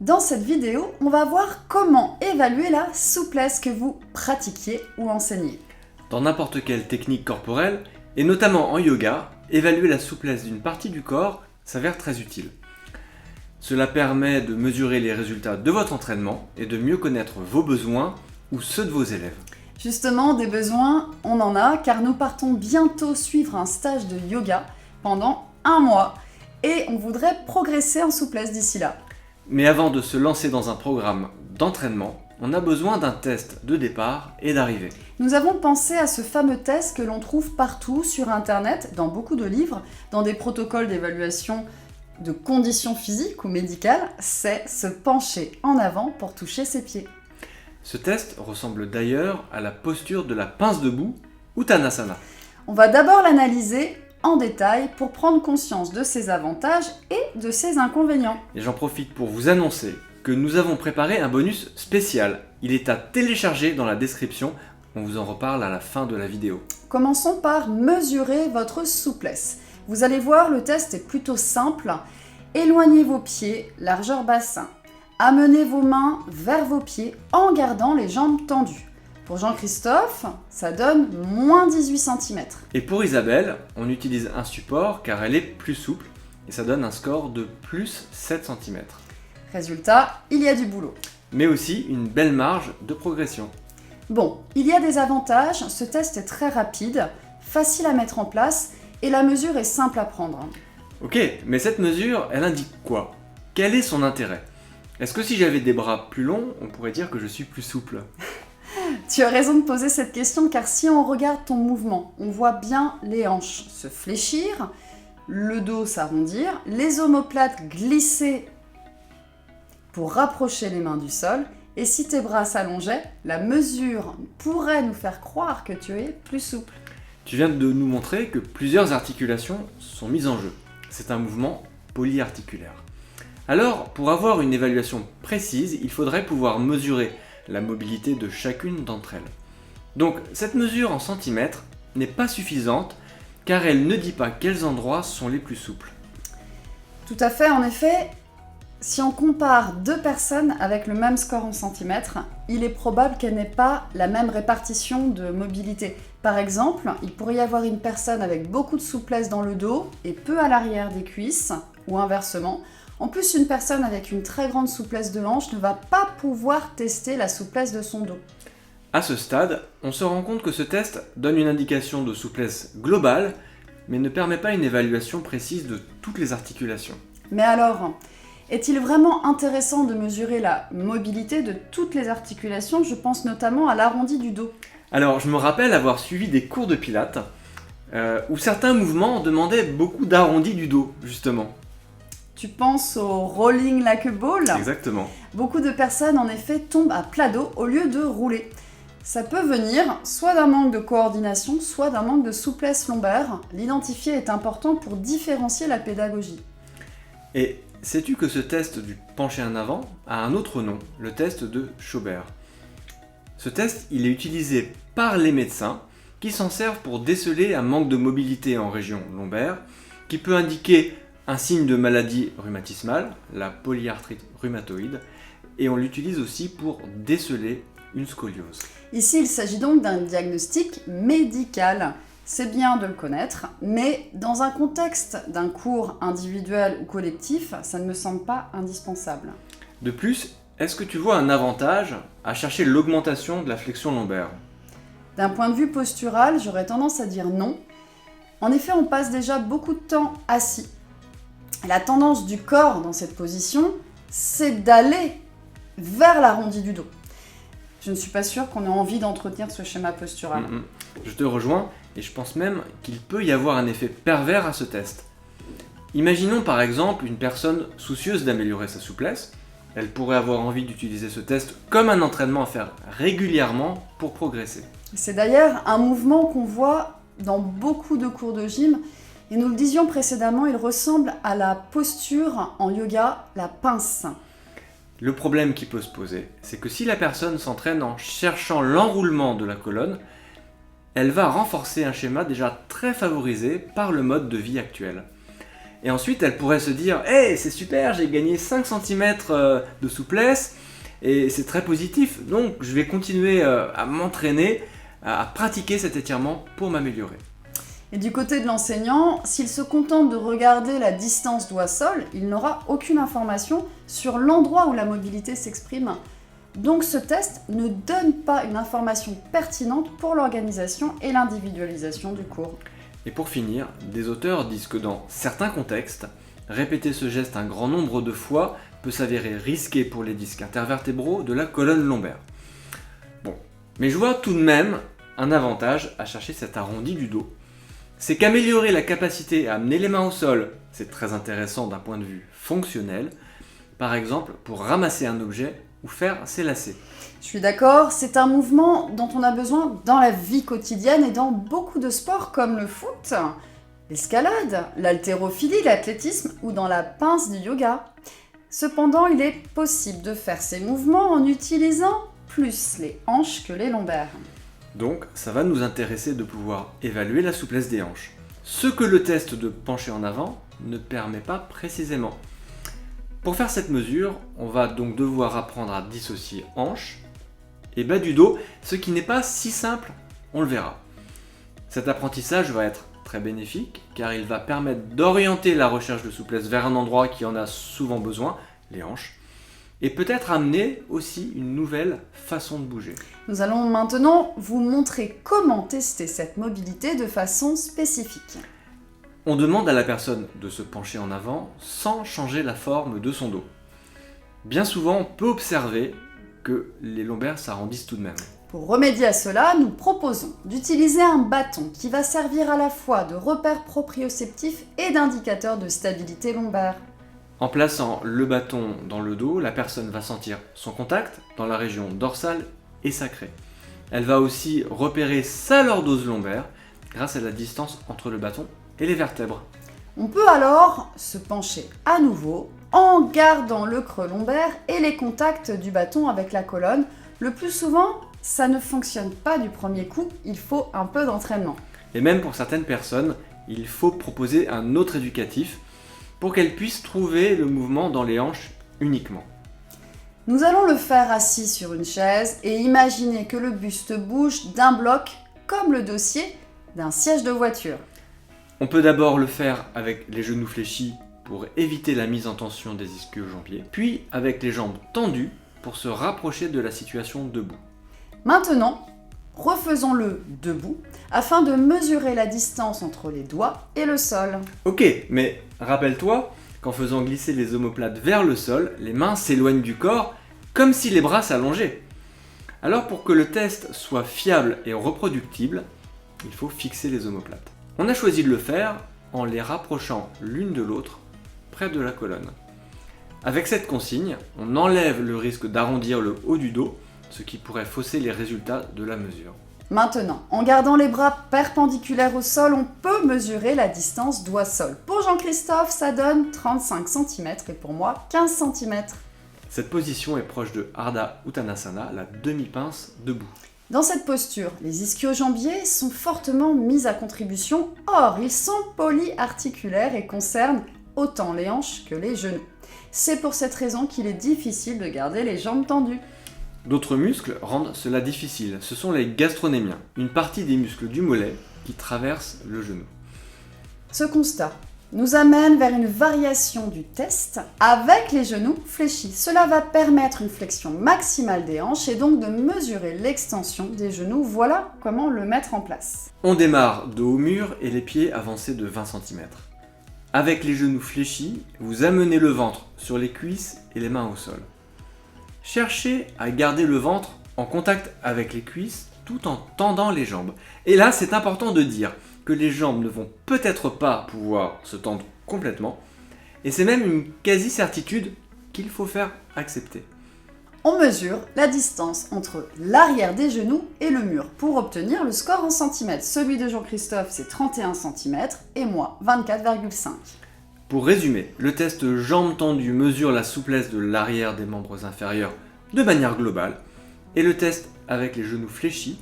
Dans cette vidéo, on va voir comment évaluer la souplesse que vous pratiquiez ou enseignez. Dans n'importe quelle technique corporelle, et notamment en yoga, évaluer la souplesse d'une partie du corps s'avère très utile. Cela permet de mesurer les résultats de votre entraînement et de mieux connaître vos besoins ou ceux de vos élèves. Justement, des besoins, on en a car nous partons bientôt suivre un stage de yoga pendant 1 mois et on voudrait progresser en souplesse d'ici là. Mais avant de se lancer dans un programme d'entraînement, on a besoin d'un test de départ et d'arrivée. Nous avons pensé à ce fameux test que l'on trouve partout sur internet, dans beaucoup de livres, dans des protocoles d'évaluation de conditions physiques ou médicales, c'est se pencher en avant pour toucher ses pieds. Ce test ressemble d'ailleurs à la posture de la pince debout ou Uttanasana. On va d'abord l'analyser en détail pour prendre conscience de ses avantages et de ses inconvénients. Et j'en profite pour vous annoncer que nous avons préparé un bonus spécial. Il est à télécharger dans la description, on vous en reparle à la fin de la vidéo. Commençons par mesurer votre souplesse. Vous allez voir, le test est plutôt simple. Éloignez vos pieds, largeur bassin. Amenez vos mains vers vos pieds en gardant les jambes tendues. Pour Jean-Christophe, ça donne moins 18 cm. Et pour Isabelle, on utilise un support car elle est plus souple et ça donne un score de plus 7 cm. Résultat, il y a du boulot. Mais aussi une belle marge de progression. Bon, il y a des avantages, ce test est très rapide, facile à mettre en place et la mesure est simple à prendre. Ok, mais cette mesure, elle indique quoi? Quel est son intérêt? Est-ce que si j'avais des bras plus longs, on pourrait dire que je suis plus souple? Tu as raison de poser cette question car si on regarde ton mouvement, on voit bien les hanches se fléchir, le dos s'arrondir, les omoplates glisser pour rapprocher les mains du sol. Et si tes bras s'allongeaient, la mesure pourrait nous faire croire que tu es plus souple. Tu viens de nous montrer que plusieurs articulations sont mises en jeu. C'est un mouvement polyarticulaire. Alors, pour avoir une évaluation précise, il faudrait pouvoir mesurer la mobilité de chacune d'entre elles. Donc, cette mesure en centimètres n'est pas suffisante car elle ne dit pas quels endroits sont les plus souples. Tout à fait, en effet, si on compare deux personnes avec le même score en centimètres, il est probable qu'elles n'aient pas la même répartition de mobilité. Par exemple, il pourrait y avoir une personne avec beaucoup de souplesse dans le dos et peu à l'arrière des cuisses, ou inversement. En plus, une personne avec une très grande souplesse de hanche ne va pas pouvoir tester la souplesse de son dos. À ce stade, on se rend compte que ce test donne une indication de souplesse globale, mais ne permet pas une évaluation précise de toutes les articulations. Mais alors, est-il vraiment intéressant de mesurer la mobilité de toutes les articulations? Je pense notamment à l'arrondi du dos. Alors, je me rappelle avoir suivi des cours de pilates où certains mouvements demandaient beaucoup d'arrondi du dos, justement. Tu penses au rolling like a ball? Exactement. Beaucoup de personnes en effet tombent à plat dos au lieu de rouler. Ça peut venir soit d'un manque de coordination, soit d'un manque de souplesse lombaire. L'identifier est important pour différencier la pédagogie. Et sais-tu que ce test du penché en avant a un autre nom, le test de Schober. Ce test, il est utilisé par les médecins qui s'en servent pour déceler un manque de mobilité en région lombaire, qui peut indiquer un signe de maladie rhumatismale, la polyarthrite rhumatoïde, et on l'utilise aussi pour déceler une scoliose. Ici, il s'agit donc d'un diagnostic médical. C'est bien de le connaître, mais dans un contexte d'un cours individuel ou collectif, ça ne me semble pas indispensable. De plus, est-ce que tu vois un avantage à chercher l'augmentation de la flexion lombaire? D'un point de vue postural, j'aurais tendance à dire non. En effet, on passe déjà beaucoup de temps assis. La tendance du corps dans cette position, c'est d'aller vers l'arrondi du dos. Je ne suis pas sûre qu'on ait envie d'entretenir ce schéma postural. Je te rejoins et je pense même qu'il peut y avoir un effet pervers à ce test. Imaginons par exemple une personne soucieuse d'améliorer sa souplesse. Elle pourrait avoir envie d'utiliser ce test comme un entraînement à faire régulièrement pour progresser. C'est d'ailleurs un mouvement qu'on voit dans beaucoup de cours de gym. Et nous le disions précédemment, il ressemble à la posture en yoga, la pince. Le problème qui peut se poser, c'est que si la personne s'entraîne en cherchant l'enroulement de la colonne, elle va renforcer un schéma déjà très favorisé par le mode de vie actuel. Et ensuite, elle pourrait se dire « Hey, c'est super, j'ai gagné 5 cm de souplesse et c'est très positif, donc je vais continuer à m'entraîner, à pratiquer cet étirement pour m'améliorer. » Et du côté de l'enseignant, s'il se contente de regarder la distance doigt-sol, il n'aura aucune information sur l'endroit où la mobilité s'exprime. Donc ce test ne donne pas une information pertinente pour l'organisation et l'individualisation du cours. Et pour finir, des auteurs disent que dans certains contextes, répéter ce geste un grand nombre de fois peut s'avérer risqué pour les disques intervertébraux de la colonne lombaire. Bon, mais je vois tout de même un avantage à chercher cet arrondi du dos. C'est qu'améliorer la capacité à amener les mains au sol, c'est très intéressant d'un point de vue fonctionnel, par exemple pour ramasser un objet ou faire ses lacets. Je suis d'accord, c'est un mouvement dont on a besoin dans la vie quotidienne et dans beaucoup de sports comme le foot, l'escalade, l'haltérophilie, l'athlétisme ou dans la pince du yoga. Cependant, il est possible de faire ces mouvements en utilisant plus les hanches que les lombaires. Donc, ça va nous intéresser de pouvoir évaluer la souplesse des hanches. Ce que le test de pencher en avant ne permet pas précisément. Pour faire cette mesure, on va donc devoir apprendre à dissocier hanches et bas du dos, ce qui n'est pas si simple, on le verra. Cet apprentissage va être très bénéfique car il va permettre d'orienter la recherche de souplesse vers un endroit qui en a souvent besoin, les hanches, et peut-être amener aussi une nouvelle façon de bouger. Nous allons maintenant vous montrer comment tester cette mobilité de façon spécifique. On demande à la personne de se pencher en avant sans changer la forme de son dos. Bien souvent, on peut observer que les lombaires s'arrondissent tout de même. Pour remédier à cela, nous proposons d'utiliser un bâton qui va servir à la fois de repère proprioceptif et d'indicateur de stabilité lombaire. En plaçant le bâton dans le dos, la personne va sentir son contact dans la région dorsale et sacrée. Elle va aussi repérer sa lordose lombaire grâce à la distance entre le bâton et les vertèbres. On peut alors se pencher à nouveau en gardant le creux lombaire et les contacts du bâton avec la colonne. Le plus souvent, ça ne fonctionne pas du premier coup, il faut un peu d'entraînement. Et même pour certaines personnes, il faut proposer un autre éducatif pour qu'elles puissent trouver le mouvement dans les hanches uniquement. Nous allons le faire assis sur une chaise et imaginer que le buste bouge d'un bloc comme le dossier d'un siège de voiture. On peut d'abord le faire avec les genoux fléchis pour éviter la mise en tension des ischio-jambiers, puis avec les jambes tendues pour se rapprocher de la situation debout. Maintenant, refaisons-le debout afin de mesurer la distance entre les doigts et le sol. Ok, mais rappelle-toi qu'en faisant glisser les omoplates vers le sol, les mains s'éloignent du corps comme si les bras s'allongeaient. Alors pour que le test soit fiable et reproductible, il faut fixer les omoplates. On a choisi de le faire en les rapprochant l'une de l'autre près de la colonne. Avec cette consigne, on enlève le risque d'arrondir le haut du dos, ce qui pourrait fausser les résultats de la mesure. Maintenant, en gardant les bras perpendiculaires au sol, on peut mesurer la distance doigt-sol. Pour Jean-Christophe, ça donne 35 cm et pour moi, 15 cm. Cette position est proche de Ardha Uttanasana, la demi-pince debout. Dans cette posture, les ischio-jambiers sont fortement mis à contribution, or ils sont polyarticulaires et concernent autant les hanches que les genoux. C'est pour cette raison qu'il est difficile de garder les jambes tendues. D'autres muscles rendent cela difficile, ce sont les gastronémiens, une partie des muscles du mollet qui traversent le genou. Ce constat nous amène vers une variation du test avec les genoux fléchis. Cela va permettre une flexion maximale des hanches et donc de mesurer l'extension des genoux. Voilà comment le mettre en place. On démarre dos au mur et les pieds avancés de 20 cm. Avec les genoux fléchis, vous amenez le ventre sur les cuisses et les mains au sol. Cherchez à garder le ventre en contact avec les cuisses tout en tendant les jambes. Et là, c'est important de dire que les jambes ne vont peut-être pas pouvoir se tendre complètement, et c'est même une quasi-certitude qu'il faut faire accepter. On mesure la distance entre l'arrière des genoux et le mur pour obtenir le score en centimètres. Celui de Jean-Christophe, c'est 31 cm et moi, 24,5. Pour résumer, le test jambes tendues mesure la souplesse de l'arrière des membres inférieurs de manière globale, et le test avec les genoux fléchis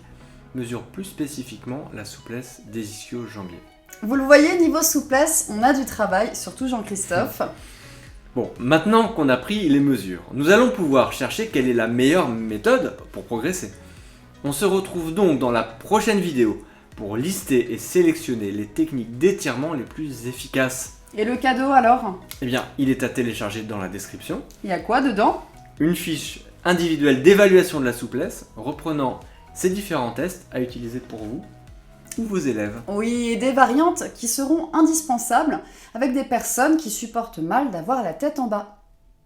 mesure plus spécifiquement la souplesse des ischio-jambiers. Vous le voyez, niveau souplesse, on a du travail, surtout Jean-Christophe. Bon, maintenant qu'on a pris les mesures, nous allons pouvoir chercher quelle est la meilleure méthode pour progresser. On se retrouve donc dans la prochaine vidéo pour lister et sélectionner les techniques d'étirement les plus efficaces. Et le cadeau alors? Eh bien, il est à télécharger dans la description. Il y a quoi dedans? Une fiche individuelle d'évaluation de la souplesse reprenant ces différents tests à utiliser pour vous ou vos élèves. Oui, et des variantes qui seront indispensables avec des personnes qui supportent mal d'avoir la tête en bas.